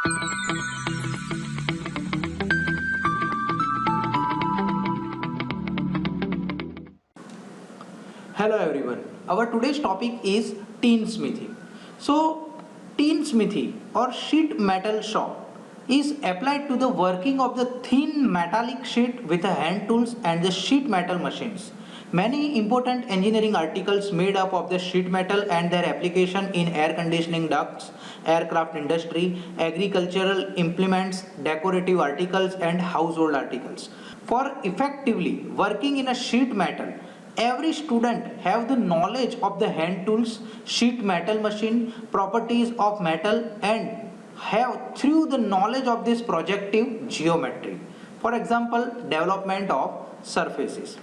Hello everyone. Our today's topic is tin smithy. So, tin smithy or sheet metal shop is applied to the working of the thin metallic sheet with the hand tools and the sheet metal machines. Many important engineering articles made up of the sheet metal and their application in air conditioning ducts, aircraft industry, agricultural implements, decorative articles and household articles. For effectively working in a sheet metal, every student have the knowledge of the hand tools, sheet metal machine, properties of metal and have through the knowledge of this projective geometry. For example, development of surfaces.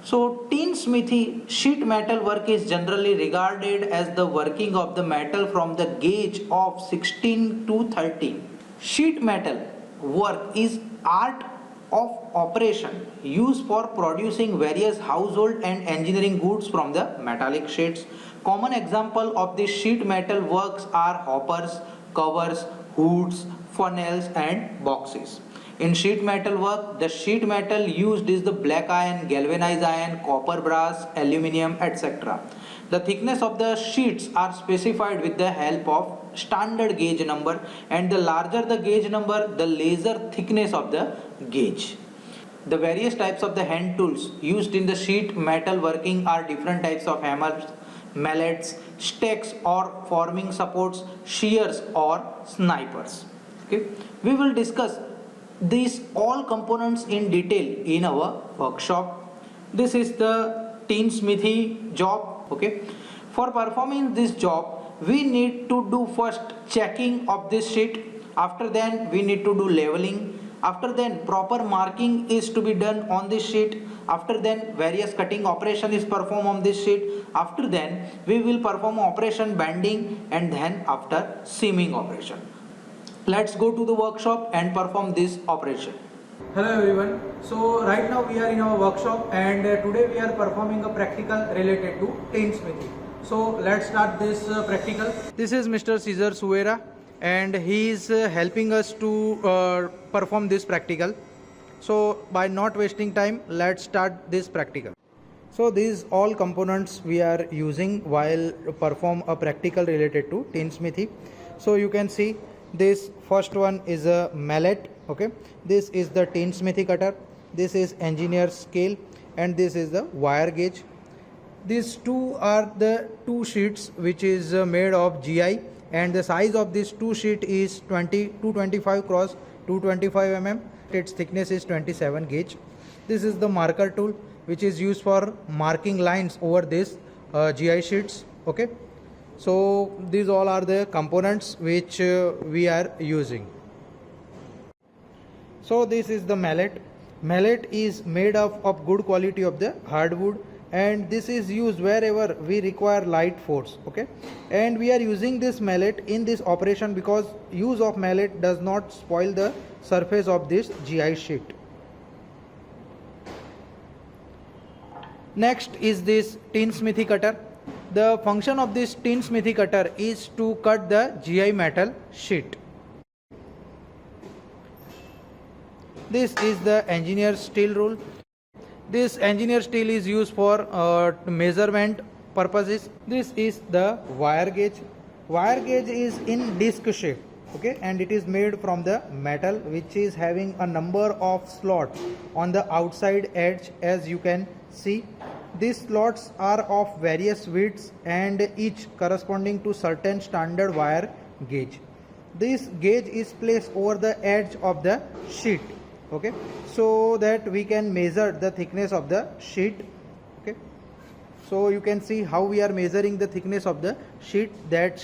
So, tin smithy sheet metal work is generally regarded as the working of the metal from the gauge of 16 to 30. Sheet metal work is art of operation used for producing various household and engineering goods from the metallic sheets. Common example of this sheet metal works are hoppers, covers, hoods, funnels and boxes. In sheet metal work, the sheet metal used is the black iron, galvanized iron, copper, brass, aluminium, etc. The thickness of the sheets are specified with the help of standard gauge number, and the larger the gauge number, the lesser thickness of the gauge. The various types of the hand tools used in the sheet metal working are different types of hammers, mallets, stakes or forming supports, shears or snipers. Okay, we will discuss these all components in detail in our workshop. This is the tin smithy job. Okay, for performing this job we need to do first checking of this sheet. After then we need to do leveling. After then proper marking is to be done on this sheet. After then various cutting operation is performed on this sheet. After then we will perform operation bending and then after seaming operation. Let's go to the workshop and perform this operation. Hello everyone. So right now we are in our workshop and today we are performing a practical related to tin smithy. So let's start this practical. This is Mr. Cesar Suera and he is helping us to perform this practical. So by not wasting time, let's start this practical. So these all components we are using while perform a practical related to tin smithy. So you can see this first one is a mallet. Okay, this is the tin smithy cutter, this is engineer scale and this is the wire gauge. These two are the two sheets which is made of GI and the size of this two sheet is 225 cross 225 mm. Its thickness is 27 gauge. This is the marker tool which is used for marking lines over this GI sheets. Okay, so these all are the components which we are using. So this is the mallet. Mallet is made of good quality of the hardwood and this is used wherever we require light force. Okay, and we are using this mallet in this operation because use of mallet does not spoil the surface of this GI sheet. Next is this tin smithy cutter. The function of this tin smithy cutter is to cut the GI metal sheet. This is the engineer steel rule. This engineer steel is used for measurement purposes. This is the wire gauge. Wire gauge is in disc shape. Okay, and it is made from the metal which is having a number of slots on the outside edge. As you can see, these slots are of various widths and each corresponding to certain standard wire gauge. This gauge is placed over the edge of the sheet. Okay, so that we can measure the thickness of the sheet. Okay, so you can see how we are measuring the thickness of the sheet. That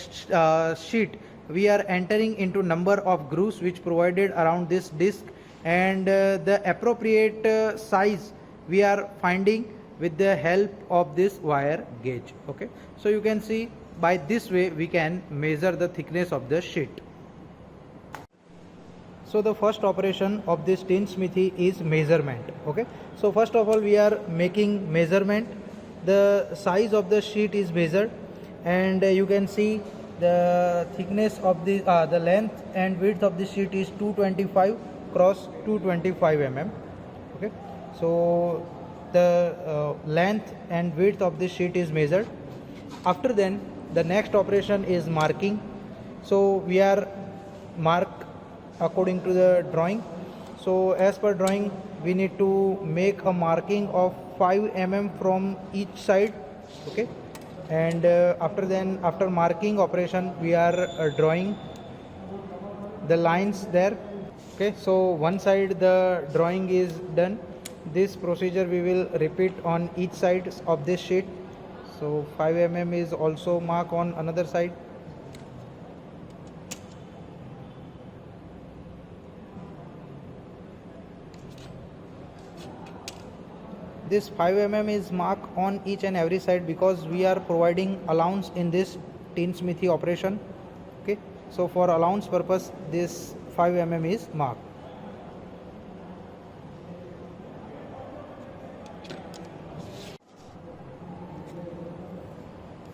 sheet we are entering into number of grooves which provided around this disc and the appropriate size we are finding with the help of this wire gauge. Okay, so you can see by this way we can measure the thickness of the sheet. So the first operation of this tin smithy is measurement. Okay, so first of all we are making measurement. The size of the sheet is measured and you can see the thickness of the length and width of the sheet is 225 cross 225 mm. Okay, so the length and width of the sheet is measured. After then, the next operation is marking. So we are mark according to the drawing. So as per drawing, we need to make a marking of 5 mm from each side. Okay, and after marking operation, we are drawing the lines there. Okay, so one side the drawing is done. This procedure we will repeat on each side of this sheet. So 5 mm is also marked on another side. This 5 mm is marked on each and every side because we are providing allowance in this tin smithy operation. Okay, so for allowance purpose, this 5 mm is marked.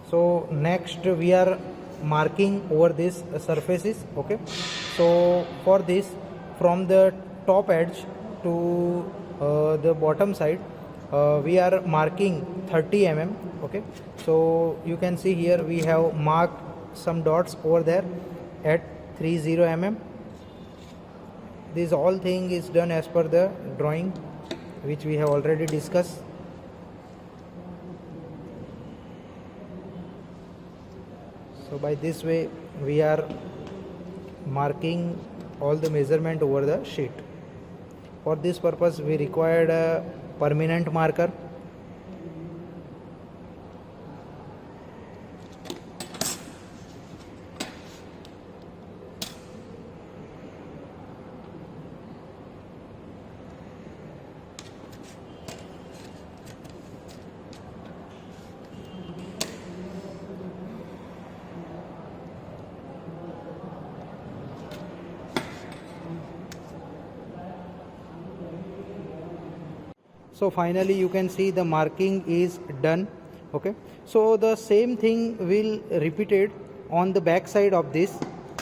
So next we are marking over these surfaces. Okay, so for this, from the top edge to the bottom side, we are marking 30 mm. Okay, so you can see here we have marked some dots over there at 30 mm. This all thing is done as per the drawing which we have already discussed. So by this way we are marking all the measurement over the sheet. For this purpose we required a permanent marker. So finally you can see the marking is done. Okay, so the same thing will repeated on the back side of this.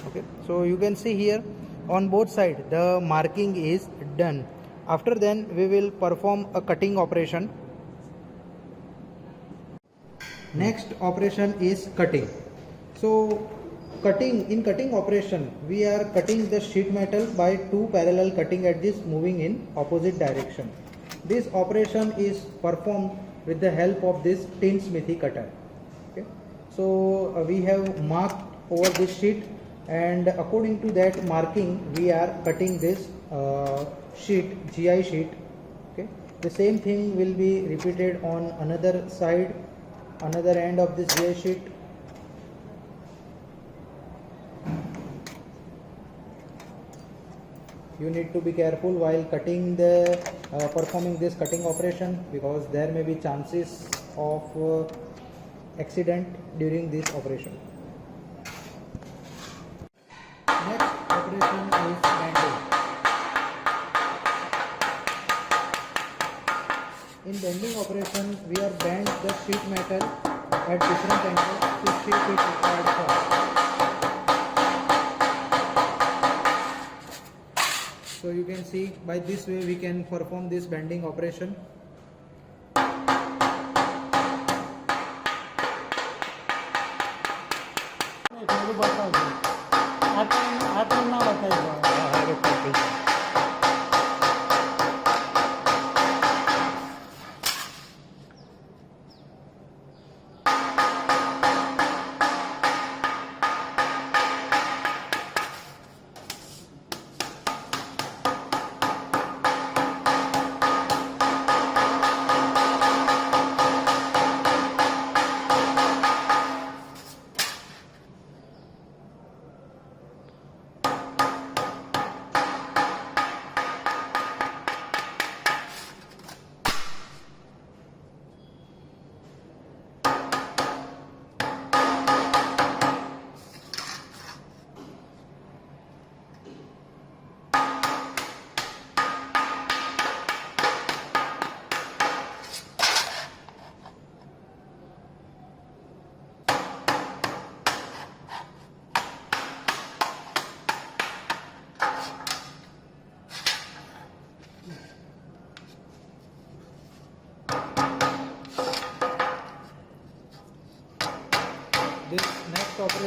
Okay, so you can see here on both sides the marking is done. After then we will perform a cutting operation. Next operation is cutting. So in cutting operation we are cutting the sheet metal by two parallel cutting edges moving in opposite direction. This operation is performed with the help of this tin smithy cutter. Okay, so we have marked over this sheet, and according to that marking we are cutting this sheet, GI sheet. Okay, the same thing will be repeated on another side, another end of this GI sheet. You need to be careful while cutting performing this cutting operation, because there may be chances of accident during this operation. Next operation is bending. In bending operation, we are bend the sheet metal at different angles to shape it required for. So you can see by this way we can perform this bending operation.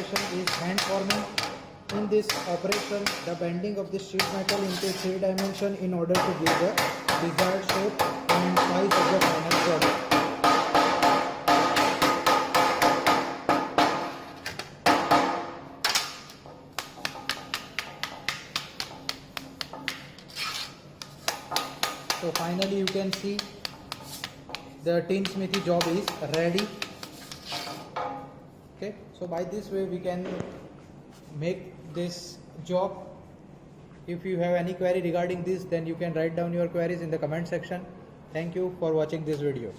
operation is hand forming. In this operation, the bending of the sheet metal into 3 dimensions in order to give the desired shape and size of the final product. So finally you can see the tin smithy job is ready. Okay, so by this way we can make this job. If you have any query regarding this, then you can write down your queries in the comment section. Thank you for watching this video.